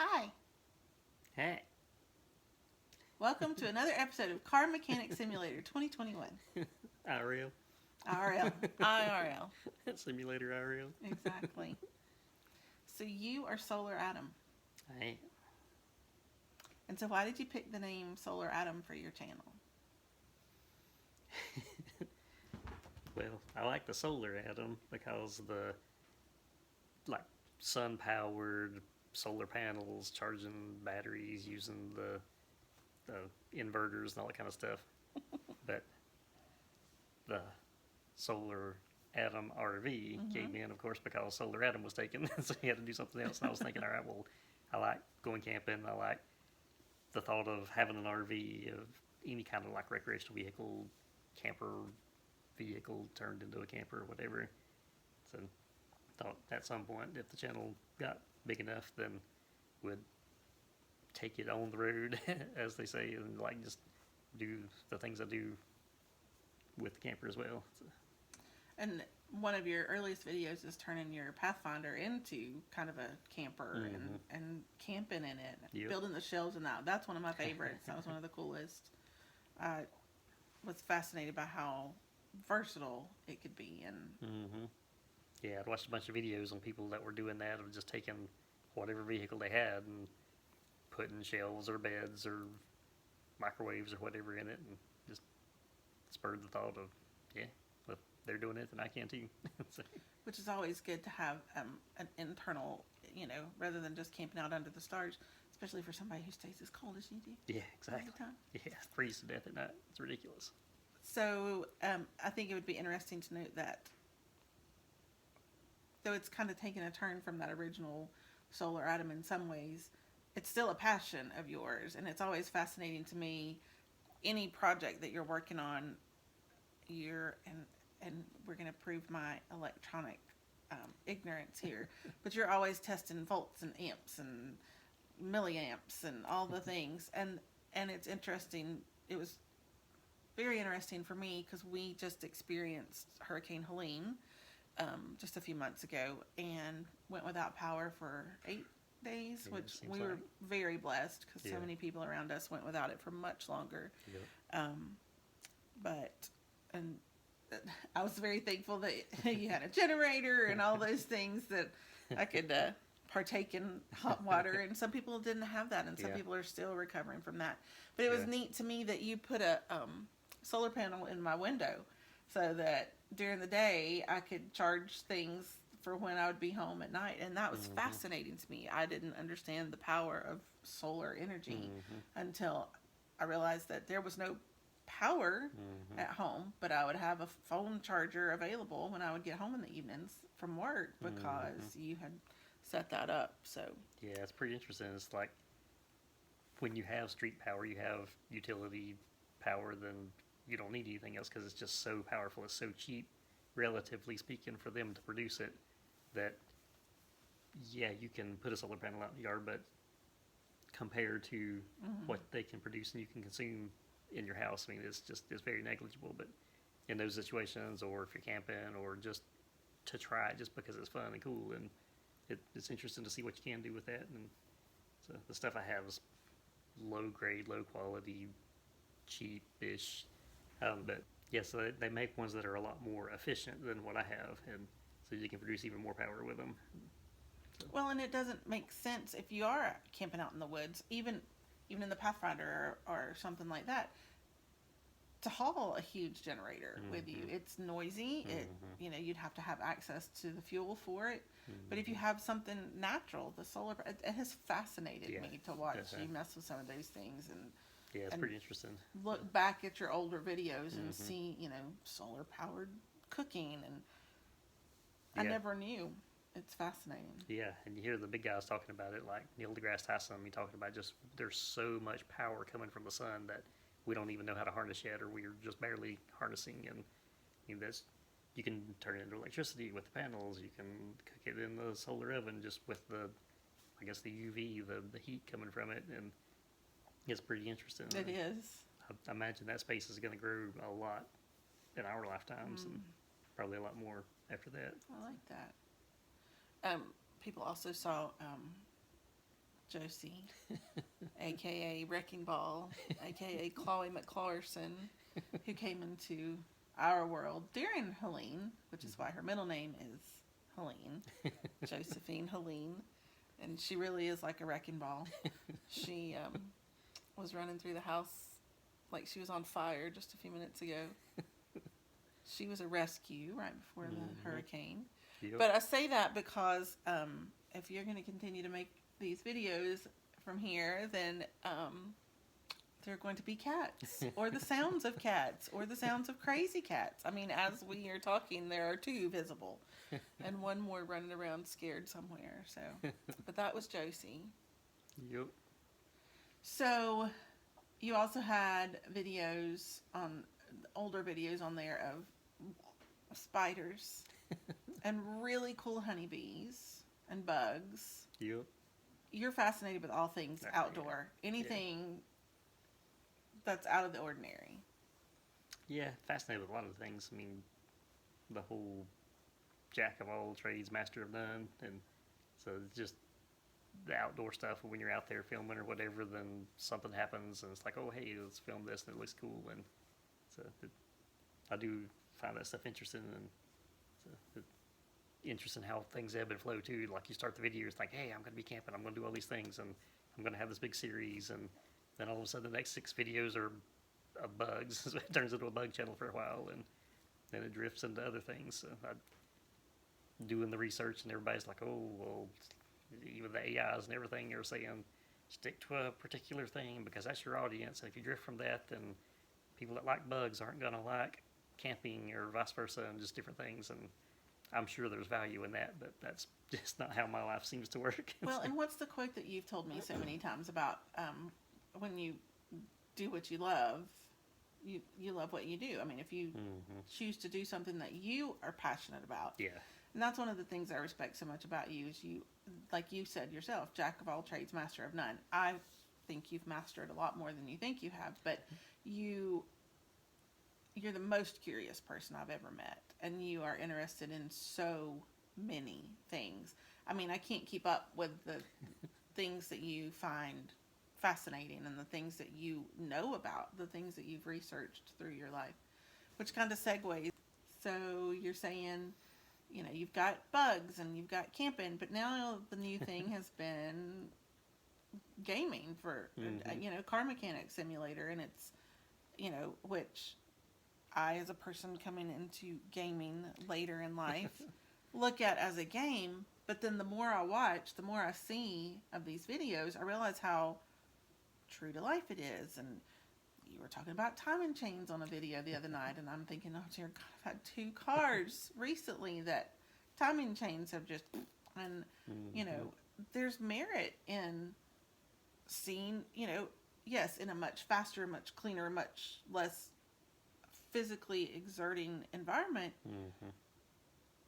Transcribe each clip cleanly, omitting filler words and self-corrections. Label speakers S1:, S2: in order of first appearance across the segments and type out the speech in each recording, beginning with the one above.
S1: Hi,
S2: Hey.
S1: welcome to another episode of Car Mechanic Simulator 2021.
S2: IRL.
S1: RL. IRL.
S2: Simulator IRL.
S1: Exactly. So you are Solar Adam.
S2: I am.
S1: And so why did you pick the name Solar Adam for your channel?
S2: Well, I like the solar atom because the like sun powered solar panels, charging batteries, using the inverters and all that kind of stuff. But the solar Atom RV came in, of course, because Solar Atom was taken, so he had to do something else. And I was thinking, all right, well, I like going camping. I like the thought of having an RV, of any kind of like recreational vehicle, camper vehicle turned into a camper or whatever. So I thought at some point, if the channel got big enough, then would take it on the road, as they say, and like just do the things I do with the camper as well. So,
S1: And one of your earliest videos is turning your Pathfinder into kind of a camper and camping in it,
S2: yep.
S1: building the shelves and that. That's one of my favorites. That was one of the coolest. I was fascinated by how versatile it could be. And
S2: Yeah, I'd watched a bunch of videos on people that were doing that, of just taking whatever vehicle they had and putting shelves or beds or microwaves or whatever in it, and just spurred the thought of, yeah, well, if they're doing it, then I can too. So,
S1: which is always good to have an internal, rather than just camping out under the stars, especially for somebody who stays as cold as you do.
S2: yeah,
S1: All
S2: exactly.
S1: the time.
S2: Yeah, freeze to death at night. It's ridiculous.
S1: So I think it would be interesting to note that though it's kind of taken a turn from that original Solar Atom in some ways, it's still a passion of yours, and it's always fascinating to me. Any project that you're working on, and we're going to prove my electronic ignorance here, but you're always testing volts and amps and milliamps and all the things, and it's interesting. It was very interesting for me because we just experienced Hurricane Helene just a few months ago and went without power for 8 days,
S2: Yeah,
S1: which we
S2: like.
S1: were very blessed because
S2: Yeah.
S1: so many people around us went without it for much longer.
S2: Yep.
S1: Um, but and I was very thankful that you had a generator and all those things that I could partake in hot water. And some people didn't have that, and some
S2: Yeah.
S1: people are still recovering from that. But it was
S2: Yeah.
S1: neat to me that you put a solar panel in my window so that during the day I could charge things for when I would be home at night. And that was fascinating to me. I didn't understand the power of solar energy until I realized that there was no power at home, but I would have a phone charger available when I would get home in the evenings from work because you had set that up. So
S2: Yeah, it's pretty interesting. It's like when you have street power, you have utility power, then you don't need anything else because it's just so powerful. It's so cheap, relatively speaking, for them to produce it, that, yeah, you can put a solar panel out in the yard, but compared to what they can produce and you can consume in your house, I mean, it's very negligible. But in those situations, or if you're camping, or just to try it just because it's fun and cool, and it's interesting to see what you can do with that. And so the stuff I have is low grade, low quality, cheap-ish. But yeah, so they make ones that are a lot more efficient than what I have, and so you can produce even more power with them. So,
S1: well, and it doesn't make sense if you are camping out in the woods, even in the Pathfinder or something like that, to haul a huge generator with you. It's noisy. You'd have to have access to the fuel for it. But if you have something natural, the solar, it has fascinated
S2: Yeah.
S1: me to watch you mess with some of those things
S2: yeah, it's
S1: and
S2: pretty interesting.
S1: look back at your older videos and see, solar powered cooking, and I
S2: Yeah.
S1: never knew. It's fascinating.
S2: Yeah, and you hear the big guys talking about it, like Neil deGrasse Tyson. He talking about just there's so much power coming from the sun that we don't even know how to harness yet, or we're just barely harnessing. And this, you can turn it into electricity with the panels. You can cook it in the solar oven just with I guess the UV, the heat coming from it, and it's pretty interesting.
S1: It is.
S2: I imagine that space is going to grow a lot in our lifetimes, and probably a lot more after that.
S1: I like that. People also saw Josie, aka Wrecking Ball, aka Chloe McClarson, who came into our world during Helene, which is why her middle name is Helene, Josephine Helene, and she really is like a wrecking ball. She was running through the house like she was on fire just a few minutes ago. She was a rescue right before the hurricane.
S2: Yep.
S1: But I say that because if you're going to continue to make these videos from here, then there are going to be cats, or the sounds of cats, or the sounds of crazy cats. I mean, as we are talking, there are 2 visible, and 1 more running around scared somewhere. So, but that was Josie.
S2: Yep.
S1: So, you also had videos on older videos on there of spiders and really cool honeybees and bugs.
S2: Yep.
S1: You're fascinated with all things outdoor. Anything that's out of the ordinary.
S2: Yeah, fascinated with a lot of things. I mean, the whole jack of all trades, master of none, and so it's just the outdoor stuff. When you're out there filming or whatever, then something happens, and it's like, oh, hey, let's film this, and it looks cool. And so I do find that stuff interesting, and so interesting how things ebb and flow too. Like you start the video, it's like, hey, I'm going to be camping, I'm going to do all these things, and I'm going to have this big series, and then all of a sudden the next 6 videos are bugs. So it turns into a bug channel for a while, and then it drifts into other things. So I'm doing the research, and everybody's like, oh, well, even the AIs and everything are saying, stick to a particular thing because that's your audience, and if you drift from that, then people that like bugs aren't going to like camping, or vice versa, and just different things. And I'm sure there's value in that, but that's just not how my life seems to work.
S1: Well, and what's the quote that you've told me so many times about when you do what you love, you love what you do. I mean, if you choose to do something that you are passionate about.
S2: Yeah.
S1: And that's one of the things I respect so much about you is you, like you said yourself, jack of all trades, master of none. I think you've mastered a lot more than you think you have, but you're the most curious person I've ever met, and you are interested in so many things. I mean, I can't keep up with the things that you find fascinating and the things that you know about, the things that you've researched through your life, which kind of segues. So you're saying, you know, you've got bugs and you've got camping, but now the new thing has been gaming for, you know, car mechanic simulator, and it's, you know, which I, as a person coming into gaming later in life, look at as a game. But then the more I watch, the more I see of these videos, I realize how true to life it is. And you were talking about timing chains on a video the other night, and I'm thinking, oh dear God, I've had 2 cars recently that timing chains have just, and you know, there's merit in seeing, you know, yes, in a much faster, much cleaner, much less physically exerting environment.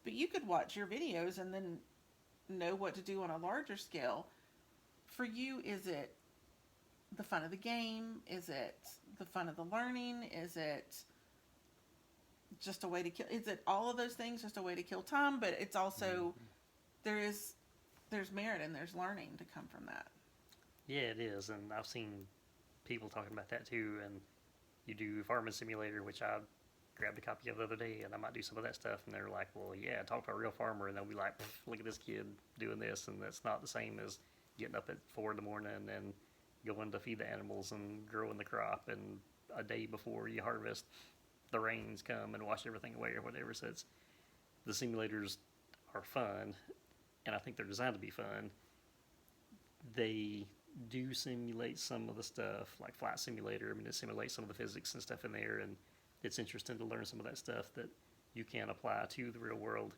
S1: But you could watch your videos and then know what to do on a larger scale. For you, is it the fun of the game? Is it the fun of the learning? Is it just a way to kill? Is it all of those things, just a way to kill time? But it's also there's merit and there's learning to come from that.
S2: Yeah, it is, and I've seen people talking about that too. And you do Farming Simulator, which I grabbed a copy of the other day, and I might do some of that stuff. And they're like, well, yeah, talk to a real farmer, and they'll be like, look at this kid doing this, and that's not the same as getting up at 4 in the morning and going to feed the animals and growing the crop, and a day before you harvest, the rains come and wash everything away or whatever. So it's, the simulators are fun, and I think they're designed to be fun. They do simulate some of the stuff, like Flight Simulator. I mean, it simulates some of the physics and stuff in there, and it's interesting to learn some of that stuff that you can apply to the real world.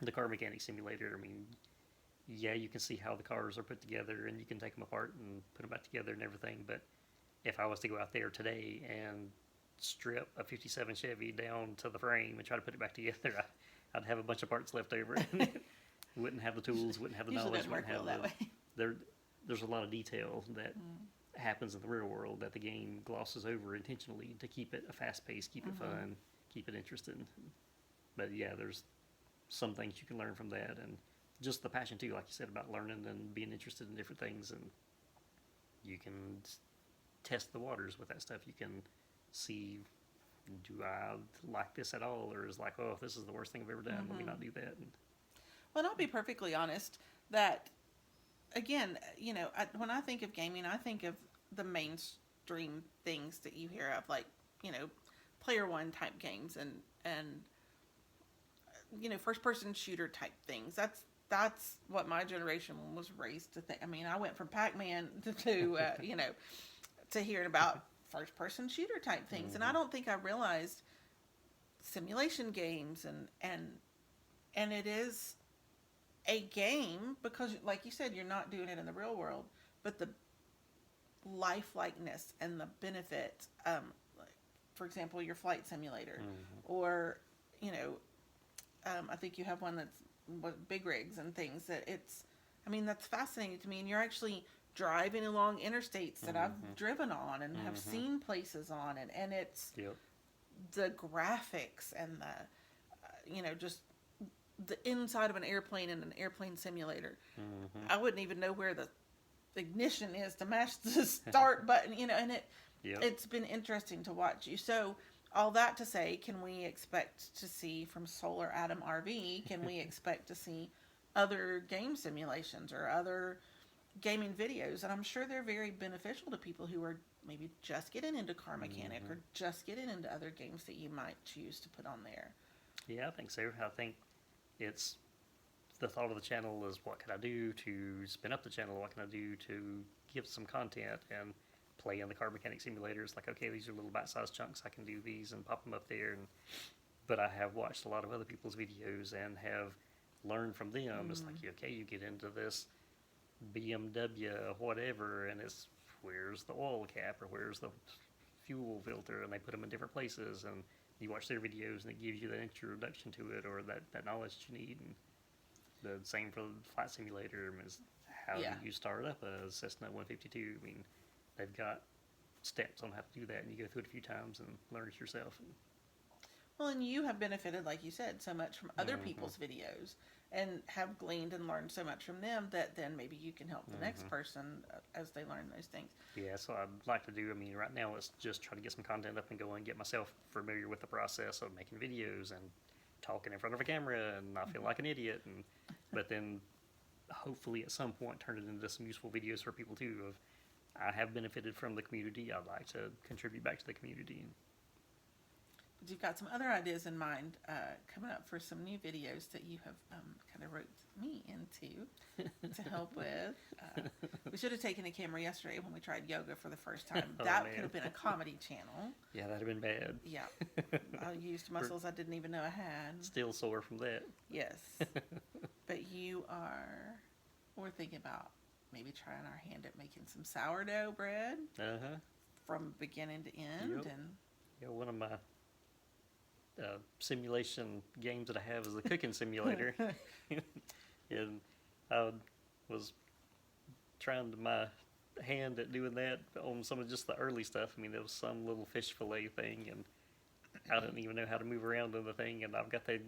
S2: The Car Mechanic Simulator, I mean, yeah, you can see how the cars are put together, and you can take them apart and put them back together and everything, but if I was to go out there today and strip a 57 Chevy down to the frame and try to put it back together, I'd have a bunch of parts left over. Wouldn't have the tools, wouldn't have the knowledge, wouldn't have
S1: that way.
S2: There's a lot of detail that happens in the real world that the game glosses over intentionally to keep it a fast pace, keep it fun, keep it interesting. But yeah, there's some things you can learn from that, and just the passion too, like you said, about learning and being interested in different things, and you can test the waters with that stuff. You can see, do I like this at all, or is like, oh, this is the worst thing I've ever done. Let me not do that. And,
S1: Well, and I'll be perfectly honest that, again, when I think of gaming, I think of the mainstream things that you hear of, like, player one type games and first person shooter type things. That's what my generation was raised to think. I mean, I went from Pac-Man to hearing about first person shooter type things, and I don't think I realized simulation games and it is a game because, like you said, you're not doing it in the real world, but the lifelikeness and the benefit, like, for example, your flight simulator, or I think you have one that's big rigs and things that's fascinating to me. And you're actually driving along interstates that I've driven on and have seen places on, and it's the graphics and the just the inside of an airplane in an airplane simulator. I wouldn't even know where the ignition is to mash the start button, and it's been interesting to watch you. So all that to say, can we expect to see from SolarAdamRV, can we expect to see other game simulations or other gaming videos? And I'm sure they're very beneficial to people who are maybe just getting into car mechanic or just getting into other games that you might choose to put on there.
S2: Yeah, I think so. I think it's the thought of the channel is, what can I do to spin up the channel? What can I do to give some content and play in the car mechanic simulators? Like, okay, these are little bite-sized chunks. I can do these and pop them up there. But I have watched a lot of other people's videos and have learned from them. It's like, okay, you get into this BMW or whatever, and it's, where's the oil cap or where's the fuel filter, and they put them in different places, and you watch their videos and it gives you that introduction to it, or that knowledge that you need. And the same for the flight simulator is, how do you start up a Cessna 152? I mean, they've got steps on how to do that, and you go through it a few times and learn it yourself.
S1: Well, and you have benefited, like you said, so much from other people's videos and have gleaned and learned so much from them that then maybe you can help the next person as they learn those things. Yeah,
S2: so I'd like to do, right now it's just try to get some content up and going, get myself familiar with the process of making videos and talking in front of a camera and not feel like an idiot. But then hopefully at some point turn it into some useful videos for people too. I have benefited from the community. I'd like to contribute back to the community.
S1: But you've got some other ideas in mind coming up for some new videos that you have kind of roped me into to help with. We should have taken a camera yesterday when we tried yoga for the first time. That could have been a comedy channel.
S2: Yeah, that'd have been bad.
S1: Yeah. I used muscles I didn't even know I had.
S2: Still sore from that.
S1: Yes. But we're thinking about maybe trying our hand at making some sourdough bread from beginning to end.
S2: And one of my simulation games that I have is a cooking simulator. And I was trying my hand at doing that on some of just the early stuff. There was some little fish fillet thing, and I didn't even know how to move around in the thing, and I've got the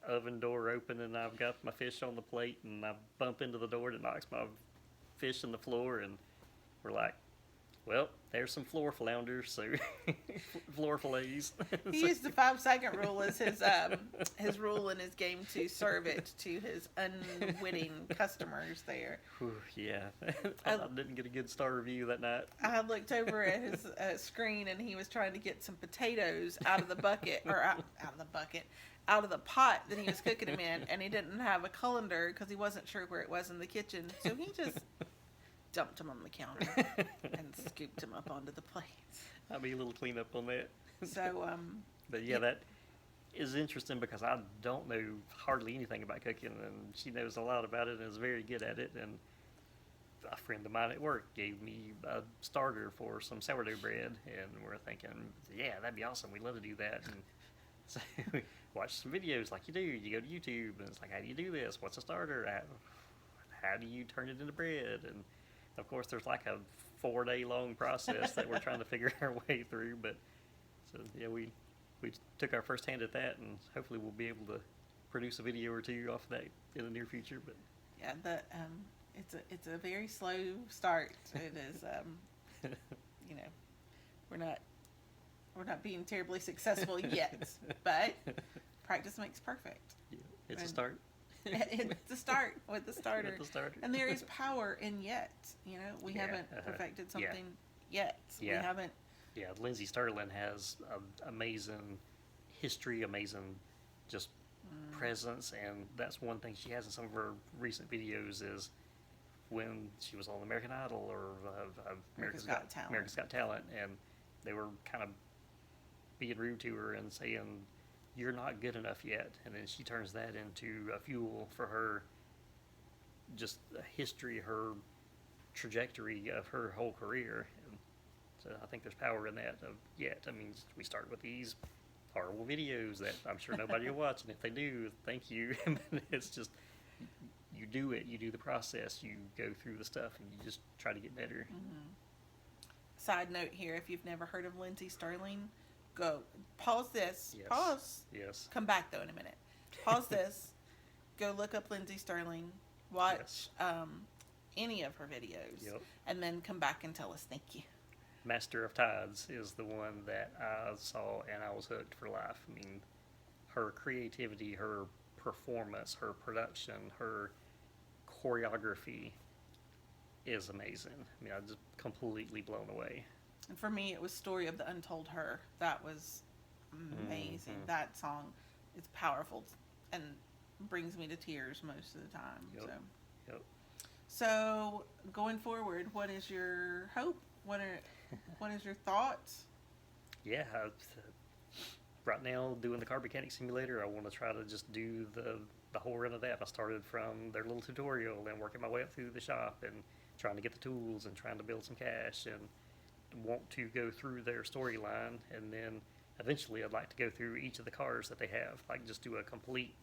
S2: oven door open, and I've got my fish on the plate, and I bump into the door, and it knocks my fish on the floor, and we're like, well, there's some floor flounders, so floor fillets.
S1: He used the 5-second rule as his rule in his game to serve it to his unwitting customers there.
S2: Whew, yeah, I didn't get a good star review that night.
S1: I looked over at his screen, and he was trying to get some potatoes out of the bucket, or out of the pot that he was cooking them in, and he didn't have a colander because he wasn't sure where it was in the kitchen, so he just dumped him on the counter and scooped him up onto the plates.
S2: I'll be a little cleanup on that.
S1: So,
S2: but yeah, that is interesting because I don't know hardly anything about cooking, and she knows a lot about it and is very good at it. And a friend of mine at work gave me a starter for some sourdough bread, and we're thinking, yeah, that'd be awesome. We'd love to do that. And so we watch some videos like you do. You go to YouTube, and it's like, how do you do this? What's a starter? How do you turn it into bread? And of course, there's like a 4-day long process that we're trying to figure our way through. But so yeah, we took our first hand at that, and hopefully we'll be able to produce a video or two off of that in the near future. But
S1: yeah, it's a very slow start. It is, you know, we're not being terribly successful yet, but practice makes perfect.
S2: yeah, it's a start.
S1: It's a start with the starter.
S2: With the starter.
S1: And there is power in yet. You know, we haven't perfected something yet.
S2: Yeah.
S1: We haven't.
S2: Yeah, Lindsey Stirling has an amazing history, amazing just presence, and that's one thing she has in some of her recent videos is when she was on American Idol or
S1: America's Got Talent.
S2: America's Got Talent, and they were kind of being rude to her and saying, "You're not good enough yet," and then she turns that into a fuel for her, just a history, her trajectory of her whole career. And so I think there's power in that of yet. I mean, we start with these horrible videos that I'm sure nobody will watch, and if they do, thank you. It's just, you do it, you do the process, you go through the stuff, and you just try to get better.
S1: Mm-hmm. Side note here, if you've never heard of Lindsey Stirling, go pause this.
S2: Yes.
S1: Pause.
S2: Yes.
S1: Come back though in a minute. Pause this. Go look up Lindsey Stirling. Watch any of her videos,
S2: Yep.
S1: and then come back and tell us thank you.
S2: Master of Tides is the one that I saw, and I was hooked for life. I mean, her creativity, her performance, her production, her choreography is amazing. I mean, I'm just completely blown away.
S1: And for me, it was Story of the Untold Her. That was amazing.
S2: Mm-hmm.
S1: That song is powerful and brings me to tears most of the time.
S2: Yep.
S1: So going forward, what is your hope? What is your thoughts?
S2: Yeah, right now doing the car mechanic simulator, I want to try to just do the whole run of that. I started from their little tutorial and working my way up through the shop and trying to get the tools and trying to build some cash, and want to go through their storyline, and then eventually I'd like to go through each of the cars that they have, like just do a complete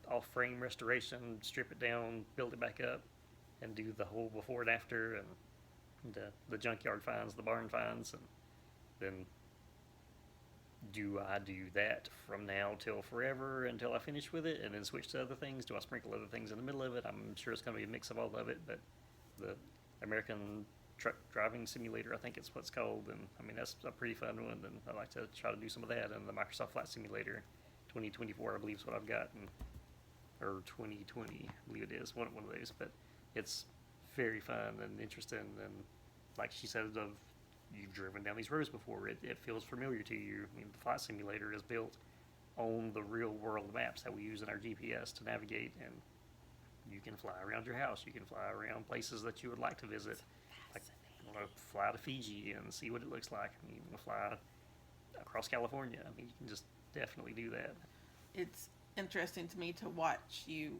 S2: off-frame restoration, strip it down, build it back up, and do the whole before and after, and the junkyard finds, the barn finds, and then do I do that from now till forever until I finish with it, and then switch to other things? Do I sprinkle other things in the middle of it? I'm sure it's going to be a mix of all of it, but the American Truck Driving Simulator, I think it's what's called, and I mean, that's a pretty fun one, and I like to try to do some of that, and the Microsoft Flight Simulator 2024, I believe is what I've got, or 2020, I believe it is, one of those, but it's very fun and interesting, and like she said, you've driven down these roads before, it feels familiar to you. I mean, the flight simulator is built on the real world maps that we use in our GPS to navigate, and you can fly around your house, you can fly around places that you would like to visit. Like, you want to fly to Fiji and see what it looks like. I mean, you want to fly across California. I mean, you can just definitely do that.
S1: It's interesting to me to watch you,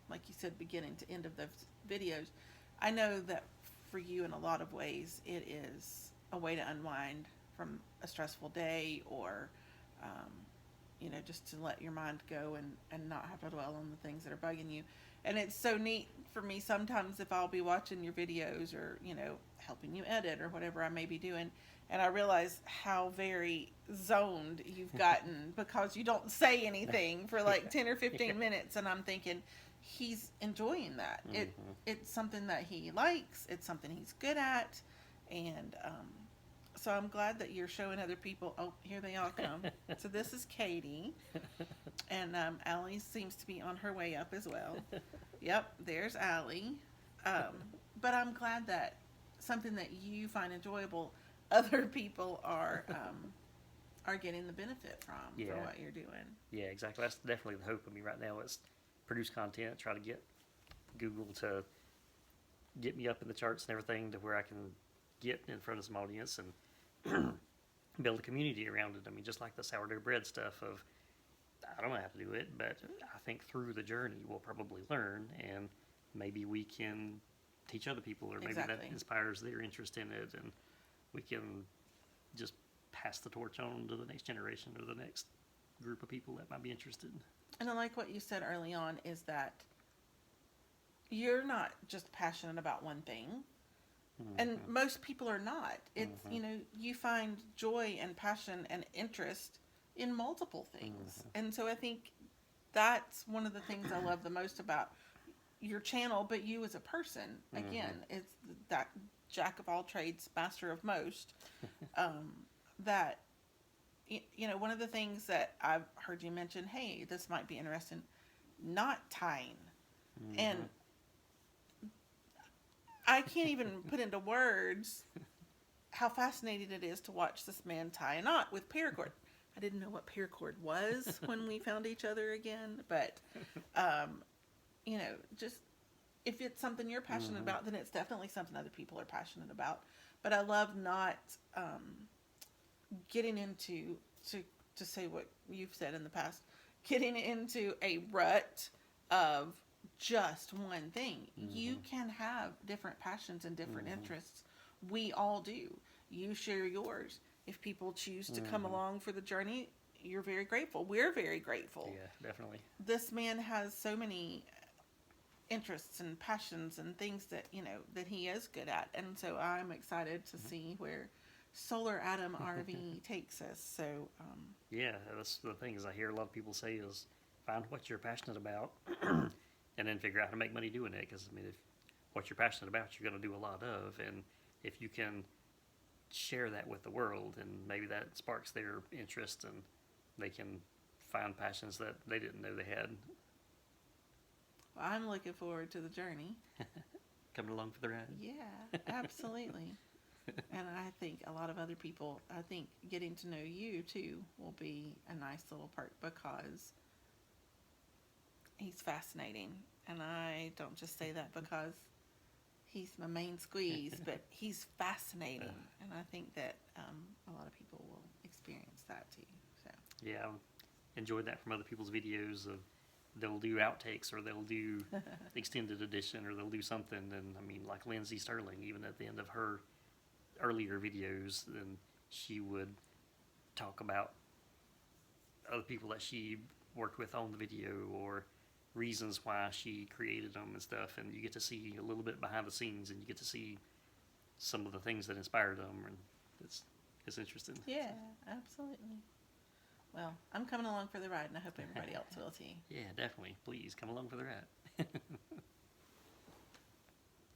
S1: like you said, beginning to end of those videos. I know that for you, in a lot of ways, it is a way to unwind from a stressful day, or just to let your mind go and not have to dwell on the things that are bugging you. And it's so neat for me sometimes if I'll be watching your videos or helping you edit or whatever I may be doing, and I realize how very zoned you've gotten because you don't say anything for like 10 or 15 minutes, and I'm thinking, he's enjoying that.
S2: Mm-hmm.
S1: It's something that he likes. It's something he's good at, and so I'm glad that you're showing other people. Oh, here they all come. So this is Katie, and Allie seems to be on her way up as well. Yep, there's Allie. But I'm glad that something that you find enjoyable, other people are getting the benefit from for what you're doing.
S2: Yeah, exactly. That's definitely the hope of me right now is produce content, try to get Google to get me up in the charts and everything to where I can get in front of some audience and build a community around it. I mean, just like the sourdough bread stuff of, I don't know how to do it, but I think through the journey we'll probably learn, and maybe we can teach other people, or maybe that inspires their interest in it, and we can just pass the torch on to the next generation or the next group of people that might be interested.
S1: And I like what you said early on is that you're not just passionate about one thing. Mm-hmm. And most people are not. It's, you find joy and passion and interest in multiple things. Mm-hmm. And so I think that's one of the things I love the most about your channel, but you as a person. Again, it's that jack of all trades, master of most. That, you know, one of the things that I've heard you mention, hey, this might be interesting, knot tying. And I can't even put into words how fascinating it is to watch this man tie a knot with paracord. I didn't know what paracord was when we found each other again, but, you know, just if it's something you're passionate about, then it's definitely something other people are passionate about. But I love not getting into, to say what you've said in the past, getting into a rut of just one thing. You can have different passions and different interests. We all do. You share yours. If people choose to come along for the journey, you're very grateful. We're very grateful.
S2: Yeah, definitely.
S1: This man has so many interests and passions and things that, you know, that he is good at. And so I'm excited to see where SolarAdamRV takes us. So,
S2: yeah, that's the thing is I hear a lot of people say is find what you're passionate about and then figure out how to make money doing it. Because, I mean, if what you're passionate about, you're going to do a lot of. And if you can share that with the world, and maybe that sparks their interest and they can find passions that they didn't know they had.
S1: well, I'm looking forward to the journey.
S2: Coming along for the ride.
S1: Yeah, absolutely. And I think a lot of other people, I think getting to know you too will be a nice little perk because he's fascinating. And I don't just say that because he's my main squeeze, but he's fascinating. And I think that a lot of people will experience that too. So
S2: Yeah, I enjoyed that from other people's videos of they'll do outtakes or they'll do extended edition or they'll do something. And I mean, like Lindsey Stirling, even at the end of her earlier videos, then she would talk about other people that she worked with on the video or reasons why she created them and stuff, and you get to see a little bit behind the scenes and you get to see some of the things that inspired them, and it's interesting.
S1: yeah, absolutely. Well, I'm coming along for the ride, and I hope everybody else will too.
S2: Yeah, definitely. Please come along for the ride.